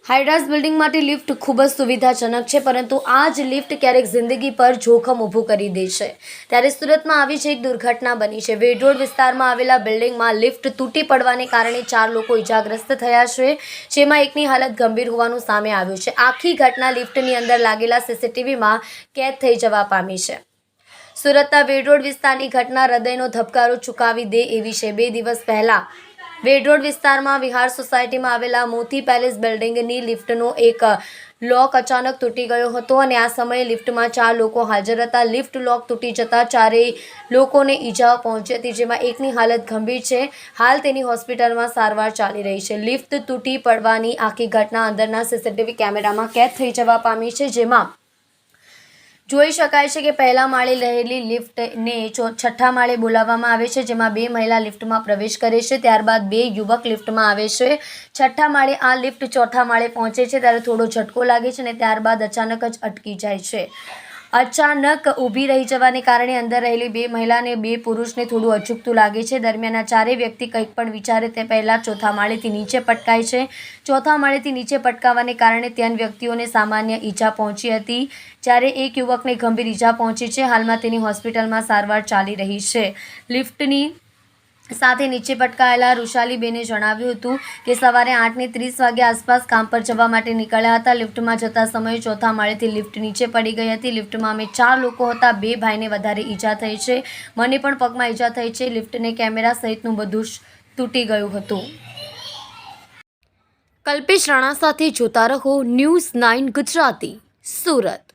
High-rise building માટે lift ખૂબ જ સુવિધાજનક છે, પરંતુ આ જ લિફ્ટ ક્યારેક જિંદગી પર જોખમ ઊભું કરી દે છે। ત્યારે સુરતમાં આવી જ એક દુર્ઘટના બની છે। વેડ રોડ વિસ્તારમાં આવેલા બિલ્ડિંગમાં લિફ્ટ તૂટી પડવાને કારણે 4 લોકો ઇજાગ્રસ્ત થયા છે, જેમાં એકની હાલત ગંભીર હોવાનું સામે આવ્યું છે। આખી ઘટના લિફ્ટની અંદર લાગેલા સીસીટીવીમાં કેદ થઈ જવા પામી છે। સુરતના વેડ રોડ વિસ્તારની ઘટના હૃદયનો ધબકારો ચૂકાવી દે એવી છે। 2 દિવસ પહેલા વેડ રોડ વિસ્તારમાં વિહાર સોસાયટીમાં આવેલા મોતી પેલેસ બિલ્ડિંગની લિફ્ટનો એક લોક અચાનક તૂટી ગયો હતો અને આ સમયે લિફ્ટમાં 4 લોકો હાજર હતા। લિફ્ટ લોક તૂટી જતા ચારેય લોકોને ઈજાઓ પહોંચી હતી, જેમાં એકની હાલત ગંભીર છે। હાલ તેની હોસ્પિટલમાં સારવાર ચાલી રહી છે। લિફ્ટ તૂટી પડવાની આખી ઘટના અંદરના સીસીટીવી કેમેરામાં કેદ થઈ જવા પામી છે, જેમાં જોઈ શકાય છે કે પહેલા માળે રહેલી લિફ્ટને 6ઠ્ઠા માળે બોલાવવામાં આવે છે, જેમાં 2 મહિલા લિફ્ટમાં પ્રવેશ કરે છે, ત્યારબાદ 2 યુવક લિફ્ટમાં આવે છે। 6ઠ્ઠા માળે આ લિફ્ટ 4થા માળે પહોંચે છે ત્યારે થોડો ઝટકો લાગે છે અને ત્યારબાદ અચાનક જ અટકી જાય છે। અચાનક ઊભી રહી જવાને કારણે અંદર રહેલી 2 મહિલા અને 2 પુરુષને થોડું અચૂકતું લાગે છે। દરમિયાન આ ચારેય વ્યક્તિ કંઈક પણ વિચારે તે પહેલાં 4થા માળેથી નીચે પટકાય છે। 4થા માળેથી નીચે પટકાવાને કારણે 3 વ્યક્તિઓને સામાન્ય ઈજા પહોંચી હતી, જ્યારે એક યુવકને ગંભીર ઈજા પહોંચી છે। હાલમાં તેની હોસ્પિટલમાં સારવાર ચાલી રહી છે। લિફ્ટની સાથે નીચે પટકાયેલા ઋષાલીબેને જણાવ્યું હતું કે સવારે 8:30 વાગ્યા આસપાસ કામ પર જવા માટે નીકળ્યા હતા। લિફ્ટમાં જતા સમયે 4થા માળેથી લિફ્ટ નીચે પડી ગઈ હતી। લિફ્ટમાં અમે 4 લોકો હતા। 2 ભાઈને વધારે ઈજા થઈ છે, મને પણ પગમાં ઈજા થઈ છે। લિફ્ટને કેમેરા સહિતનું બધું જ તૂટી ગયું હતું। કલ્પેશ રાણા સાથે જોતા રહો News 9 ગુજરાતી, સુરત।